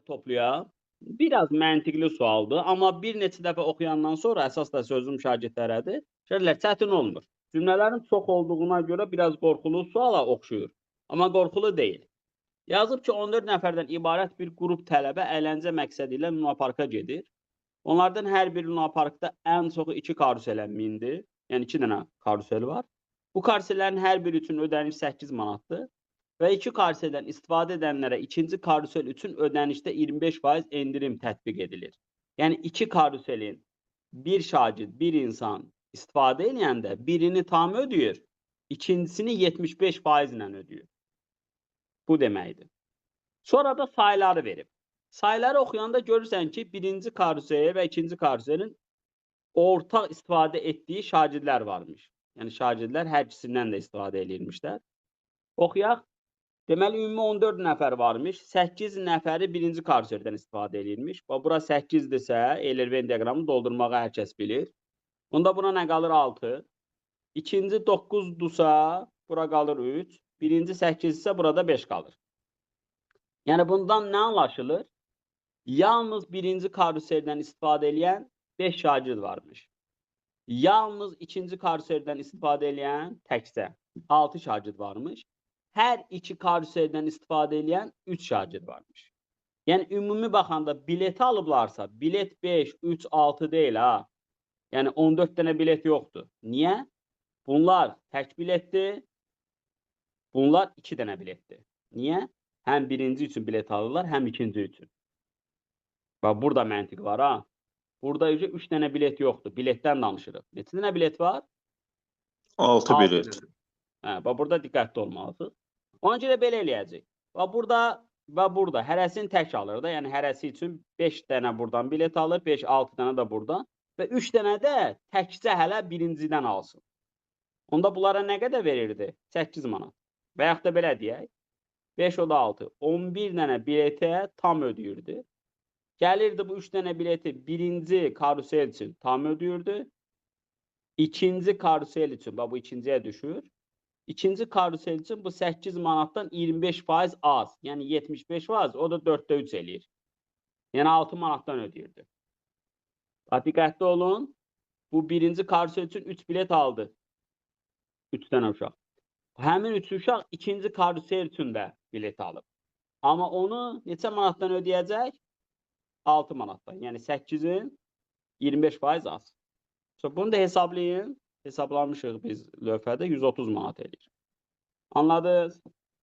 toplayaq. Biraz məntiqli sualdır, amma bir neçə dəfə oxuyandan sonra əsas da sözüm şagirdlərədir. Şagirdlər çətin olmur. Cümlələrin çox olduğuna görə biraz qorxulu suala oxşuyur, amma qorxulu deyil. Yazıb ki, 14 nəfərdən ibarət bir qrup tələbə əyləncə məqsədi ilə Luna Parka gedir. Onlardan hər bir Luna Parkda ən çoxu 2 karuselə mindi. Yəni 2 dənə karusel var. Bu karusellərin hər biri üçün ödəniş 8 manatdır. Və 2 karuseldən istifadə edənlərə ikinci karusel üçün ödənişdə 25% endirim tətbiq edilir. Yəni 2 karuselin bir şagird, bir insan istifadə edəndə birini tam ödəyir, ikincisini 75% ilə ödəyir. Bu deməkdir. Sonra da sayıları verib. Sayıları oxuyanda görürsən ki, birinci karusel və ikinci karuselin ortaq istifadə etdiyi şagirdlər varmış. Yəni şagirdlər hər ikisindən də istifadə edirmişlər. Oxuyaq. Deməli, ümumi 14 nəfər varmış. 8 nəfəri birinci karuseldən istifadə edirmiş. Bura 8-dirsə, Euler-Venn diaqramını doldurmağı hər kəs bilir. Onda buna nə qalır? 6. İkinci 9-dursa, bura qalır 3. Birinci 8-dirsə, burada 5 qalır. Yəni, bundan nə anlaşılır? Yalnız birinci karuseldən istifadə edən 5 şagird varmış. Yalnız ikinci karuseldən istifadə edən təkcə 6 şagird varmış. Hər iki karuseldən istifadə edən 3 şagird varmış. Yəni, ümumi baxanda bileti alıblarsa, bilet 5, 3, 6 deyil ha. Yəni, 14 dənə bilet yoxdur. Niyə? Bunlar tək biletdir, bunlar 2 dənə biletdir. Niyə? Həm birinci üçün bilet alırlar, həm ikinci üçün. Bax, burada məntiq var ha. Burada 3 dənə bilet yoxdur. Biletdən danışırıq. Neçə dənə bilet var? 6 bilet. Bax, burada diqqətli olmalısınız. Ona görə belə eləyəcək. Bax, burada və burada hərəsini tək alır da. Yəni, hərəsi üçün 5 dənə buradan bilet alır, 5-6 dənə də buradan. Və 3 dənə də təkcə hələ birincidən alsın. Onda bunlara nə qədər verirdi? 8 manat. Və yaxud da belə deyək. 5 o da 6. 11 dənə biletə tam ödəyirdi. Gəlirdi bu 3 dənə bileti birinci karusel üçün tam ödəyirdi. İkinci karusel üçün, bax bu ikinciyə düşür. İkinci karusel üçün bu 8 manatdan 25% az. Yəni 75%, o da 4-də 3 eləyir. Yəni 6 manatdan ödəyirdi. Diqqətli olun. Bu birinci karusel üçün 3 bilet aldı. 3 dənə uşaq. Həmin 3 uşaq ikinci karusel üçün də bilet alıb. Amma onu neçə manatdan ödəyəcək? 6 manatdan. Yəni 8-in 25% az. Bunu da hesablayın. Hesablamışıq biz lövhədə 130 manat eləyir. Anladınız?